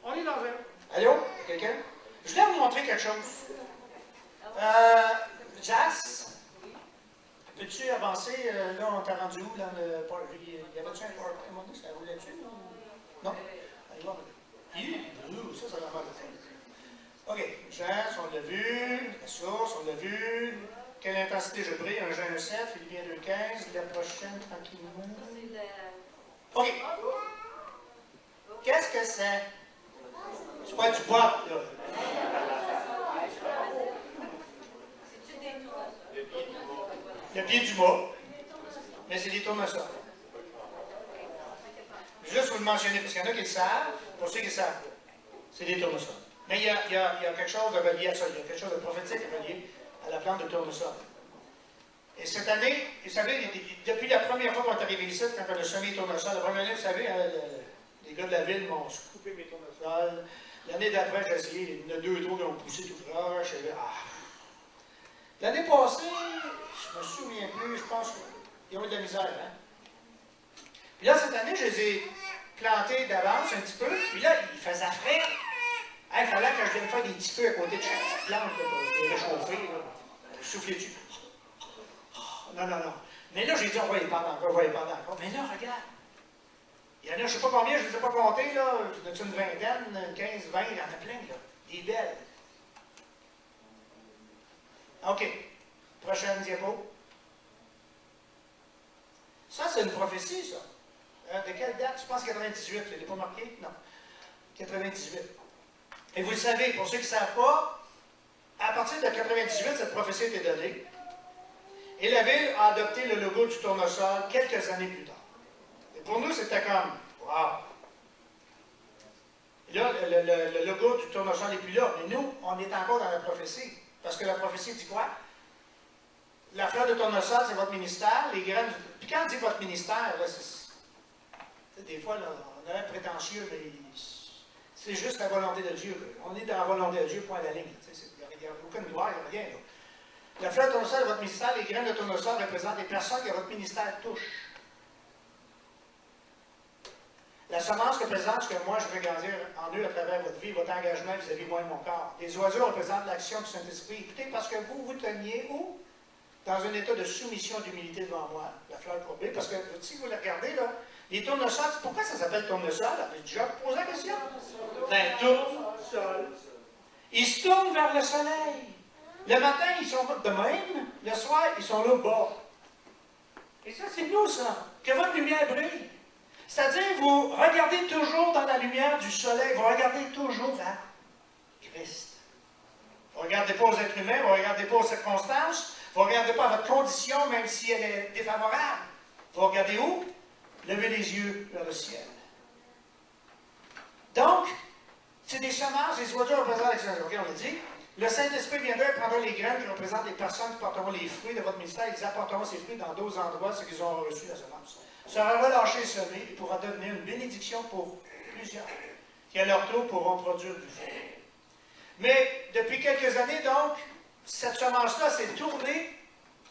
On est dans un... Allô? Quelqu'un? Je voulais vous montrer quelque chose. Jas, peux-tu avancer? Là, on t'a rendu où? Dans le... Y avait-tu un PowerPoint? Ça roulait-tu? Non? Allez voir. Ça va mal. OK. Jas, on l'a vu. La source, on l'a vu. Quelle intensité je brille? Un Jean 7, Philippiens 2,15. La prochaine, tranquillement. OK. Qu'est-ce que c'est? C'est pas du pot, là. Le pied du mât. Mais c'est des tournesols. Juste vous le mentionner, parce qu'il y en a qui le savent, pour ceux qui ne le savent pas. C'est des tournesols. Mais il y a quelque chose de relié à ça. Il y a quelque chose de prophétique relié à la plante de tournesol. Et cette année, vous savez, depuis la première fois qu'on est arrivé ici, quand on a semé les tournesols, la première année, vous savez, les gars de la ville m'ont coupé mes tournesols. L'année d'après, j'ai essayé, il y en a 2 ou 3 qui ont poussé tout croche. L'année passée, je me souviens plus, je pense qu'ils ont eu de la misère. Hein? Puis là, cette année, je les ai plantés d'avance un petit peu, puis là, il faisait frais. Il fallait que je vienne faire des petits feux à côté de chaque petite plante là, pour les réchauffer. Souffler dessus. Non. Mais là, j'ai dit, on va y parler encore. Mais là, regarde. Il y en a, je ne sais pas combien, je ne les ai pas comptés, là. Il y en a une vingtaine, 15, 20, il y en a plein, là. Des belles. OK. Prochaine diapo. Ça, c'est une prophétie, ça. De quelle date? Je pense 98. Il n'est pas marqué? Non. 98. Et vous le savez, pour ceux qui ne savent pas, à partir de 98, cette prophétie a été donnée. Et la ville a adopté le logo du tournesol quelques années plus tard. Et pour nous, c'était comme, wow, Là, le logo du tournesol n'est plus là, mais nous, on est encore dans la prophétie. Parce que la prophétie dit quoi? La fleur de tournesol, c'est votre ministère, les graines... Puis quand on dit votre ministère, là, des fois, là, on a l'air prétentieux, mais c'est juste la volonté de Dieu. On est dans la volonté de Dieu, point à la ligne. Il n'y a aucune gloire, il n'y a rien. Là. La fleur de tournesol est votre ministère, les graines de tournesol représentent les personnes que votre ministère touche. La semence représente ce que moi je veux grandir en eux à travers votre vie, votre engagement vis-à-vis de moi et mon corps. Les oiseaux représentent l'action du Saint-Esprit. Écoutez, parce que vous, vous teniez où? Dans un état de soumission, d'humilité devant moi. La fleur courbée, parce que si vous la regardez, là, les tournesols, pourquoi ça s'appelle tournesol? J'ai déjà posé la question. Ben, tournesol. Ils se tournent vers le soleil. Le matin, ils sont de même. Le soir, ils sont là bas. Et ça, c'est nous, ça. Que votre lumière brille. C'est-à-dire, vous regardez toujours dans la lumière du soleil, vous regardez toujours vers Christ. Vous ne regardez pas aux êtres humains, vous ne regardez pas aux circonstances, vous ne regardez pas à votre condition, même si elle est défavorable. Vous regardez où? Levez les yeux vers le ciel. Donc, c'est des semences, les oiseaux représentent l'excellence. Ok, on l'a dit. Le Saint-Esprit viendra et prendra les graines qui représentent les personnes qui porteront les fruits de votre ministère. Ils apporteront ces fruits dans d'autres endroits, ceux qui auront reçu la semence. Sera relâché, semé, et pourra devenir une bénédiction pour plusieurs, qui à leur tour pourront produire du fruit. Mais depuis quelques années, donc, cette semence-là s'est tournée,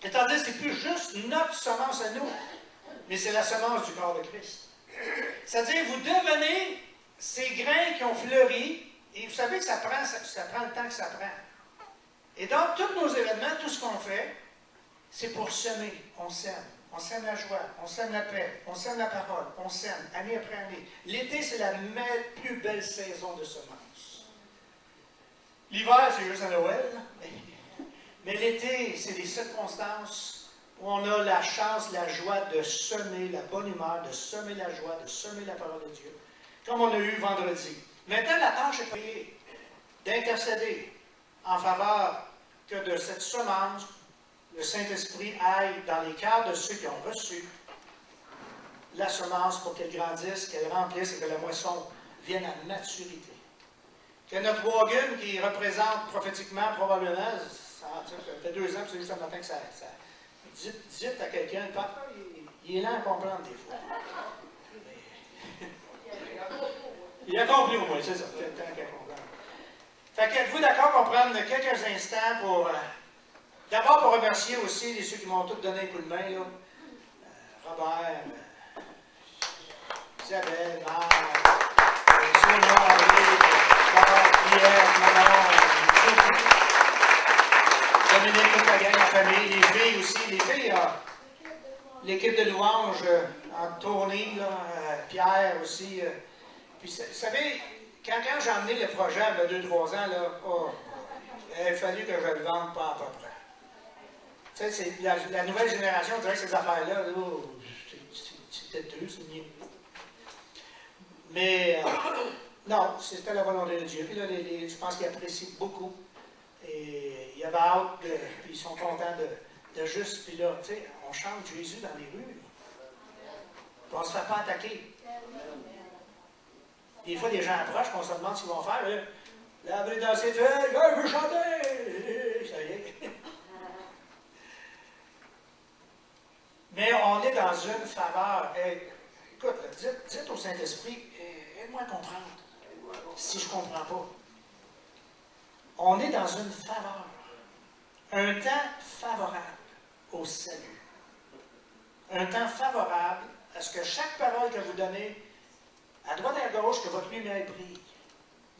étant-donné que ce n'est plus juste notre semence à nous, mais c'est la semence du corps de Christ. C'est-à-dire, vous devenez ces grains qui ont fleuri, et vous savez que ça prend le temps que ça prend. Et donc, tous nos événements, tout ce qu'on fait, c'est pour semer. On sème. On sème la joie, on sème la paix, on sème la parole, on sème année après année. L'été, c'est la plus belle saison de semences. L'hiver, c'est juste à Noël. Mais l'été, c'est des circonstances où on a la chance, la joie de semer la bonne humeur, de semer la joie, de semer la parole de Dieu. Comme on a eu vendredi. Maintenant, la tâche est priée, d'intercéder en faveur que de cette semence, le Saint-Esprit aille dans les cœurs de ceux qui ont reçu la semence pour qu'elle grandisse, qu'elle remplisse et que la moisson vienne à maturité. Que notre wagon qui représente prophétiquement, probablement, ça fait 2 ans, c'est juste un matin que ça dites à quelqu'un, le papa, il est lent à comprendre des fois. Il a compris au moins, c'est ça, peut-être temps qu'il a compris. Fait qu'êtes-vous d'accord qu'on prenne quelques instants pour... D'abord, pour remercier aussi ceux qui m'ont tous donné un coup de main, là. Robert, Isabelle, Marc, Sonia, Pierre, Manon, Dominique, toute la gang, la famille, les filles aussi, les filles, l'équipe de louanges en tournée, là, Pierre aussi. Puis, vous savez, quand j'ai emmené le projet il y a 2-3 ans, là, il a fallu que je le vende pas à peu près. Tu sais, la nouvelle génération dirait que ces affaires-là, c'est têteux, c'est niais. Mais non, c'était la volonté de Dieu. Puis là, je pense qu'ils apprécient beaucoup. Et ils avaient hâte, puis ils sont contents de juste. Puis là, tu sais, on chante Jésus dans les rues. Puis on ne se fait pas attaquer. Des fois, des gens approchent, on se demande ce qu'ils vont faire. Là, dans ses feuilles, je veux chanter! Ça y est. Mais on est dans une faveur. Écoute, dites au Saint-Esprit, aide-moi à comprendre, si je ne comprends pas. On est dans une faveur. Un temps favorable au salut. Un temps favorable à ce que chaque parole que vous donnez, à droite et à gauche, que votre lumière brille.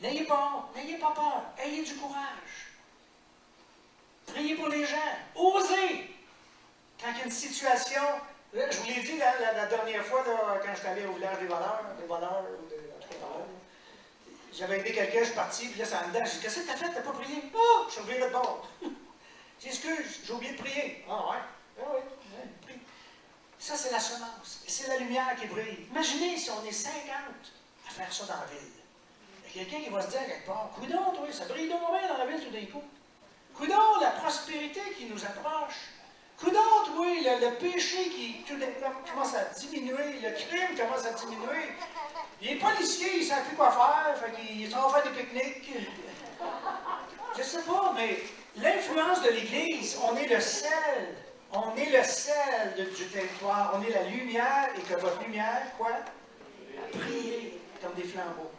N'ayez pas peur, ayez du courage. Priez pour les gens, osez. Quand il y a une situation, là, je vous l'ai dit la dernière fois, là, quand je suis allé au village des voleurs, j'avais aidé quelqu'un, je suis parti, puis là, c'est en dedans. J'ai dit, qu'est-ce que t'as fait? T'as pas prié? Oh, je suis revenu de bord. J'ai dit, excuse, j'ai oublié de prier. Ah ouais? Ah oui, prie. Ça, c'est la semence. Et c'est la lumière qui brille. Imaginez si on est 50 à faire ça dans la ville. Il y a quelqu'un qui va se dire quelque part, coudonc, toi, ça brille donc bien dans la ville tout d'un coup. Coudonc, la prospérité qui nous approche. Coudonc, oui, le péché qui tout d'un coup commence à diminuer, le crime commence à diminuer. Les policiers, ils ne savent plus quoi faire, fait qu'ils s'en vont faire des pique-niques. Je ne sais pas, mais l'influence de l'Église, on est le sel. On est le sel du territoire. On est la lumière, et que votre lumière, quoi? Briller comme des flambeaux.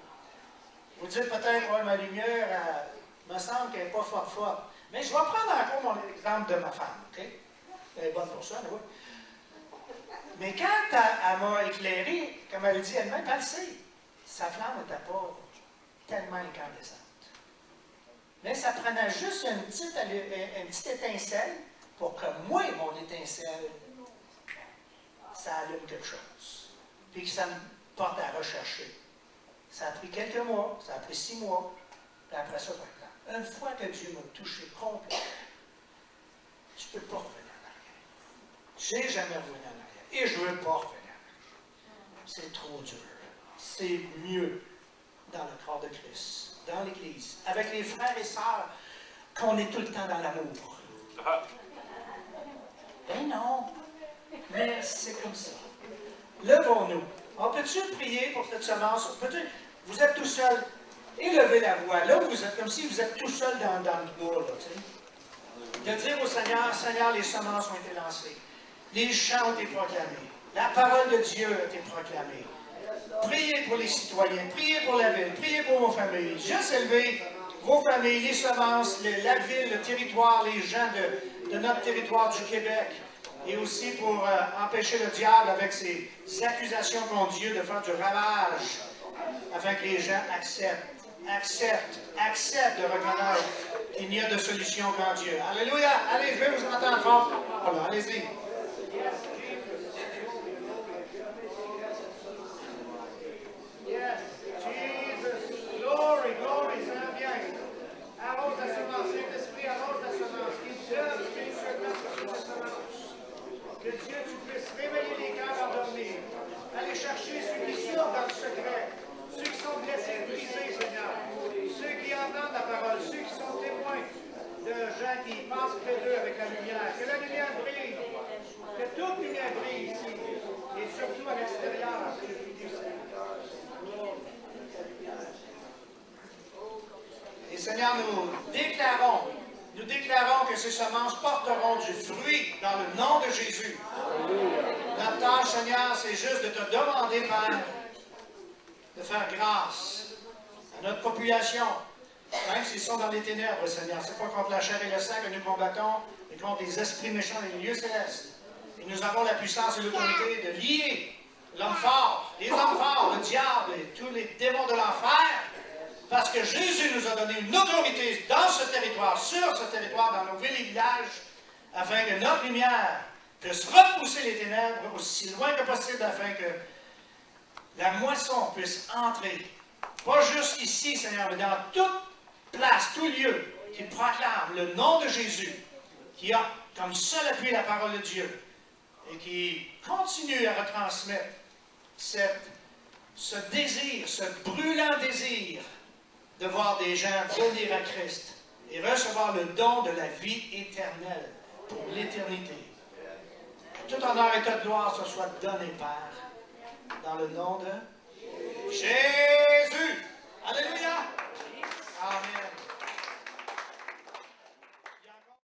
Vous dites peut-être, ouais, ma lumière, me semble qu'elle n'est pas forte. Mais je vais prendre encore mon exemple de ma femme, OK? Elle est bonne pour ça, oui. Mais quand elle m'a éclairé, comme elle dit elle-même, elle sait, sa flamme n'était pas tellement incandescente. Mais ça prenait juste une petite étincelle pour que moi, mon étincelle, ça allume quelque chose. Puis que ça me porte à rechercher. Ça a pris quelques mois, ça a pris 6 mois, puis après ça, par exemple, une fois que Dieu m'a touché complètement, je ne peux pas revenir en arrière. Je n'ai jamais revenu en arrière. Et je ne veux pas revenir en arrière. C'est trop dur. C'est mieux dans le corps de Christ, dans l'Église, avec les frères et sœurs, qu'on est tout le temps dans l'amour. Ben non, mais c'est comme ça. Levons-nous. On peut-tu prier pour cette semence? Vous êtes tout seul. Élevez la voix. Là, vous êtes comme si vous êtes tout seul dans le bois. Là, de dire au Seigneur, Seigneur, les semences ont été lancées. Les chants ont été proclamés. La parole de Dieu a été proclamée. Priez pour les citoyens, priez pour la ville, priez pour vos familles. Juste élevez vos familles, les semences, la ville, le territoire, les gens de notre territoire du Québec. Et aussi pour empêcher le diable avec ses accusations contre Dieu de faire du ravage, afin que les gens acceptent de reconnaître qu'il n'y a de solution qu'en Dieu. Alléluia! Allez, je vais vous entendre fort. Voilà, allez-y. Yes, Jesus, glory, glory, Seigneur, bien. Arrose la semence, Saint-Esprit, arrose la semence. Qu'il donne spirituellement sur cette semence. Que Dieu, tu puisses réveiller les cœurs endormis. Aller chercher ceux qui souffrent dans le secret. Ceux qui sont blessés, brisés, Seigneur. Ceux qui entendent la parole. Ceux qui sont témoins de gens qui passent près d'eux avec la lumière. Que la lumière brille. Que toute lumière brille ici. Et surtout à l'extérieur. Et Seigneur, nous déclarons que ces semences porteront du fruit dans le nom de Jésus. Notre tâche, Seigneur, c'est juste de te demander, Père, de faire grâce à notre population, même s'ils sont dans les ténèbres, Seigneur. Ce n'est pas contre la chair et le sang que nous combattons, mais contre les esprits méchants des lieux célestes. Et nous avons la puissance et l'autorité de lier l'homme fort, les hommes forts, le diable et tous les démons de l'enfer, parce que Jésus nous a donné une autorité dans ce territoire, sur ce territoire, dans nos villes et villages, afin que notre lumière puisse repousser les ténèbres aussi loin que possible, afin que la moisson puisse entrer, pas juste ici, Seigneur, mais dans toute place, tout lieu qui proclame le nom de Jésus, qui a comme seul appui la parole de Dieu, et qui continue à retransmettre ce désir, ce brûlant désir de voir des gens venir à Christ et recevoir le don de la vie éternelle pour l'éternité. Que tout honneur et toute gloire se soit donné, Père, dans le nom de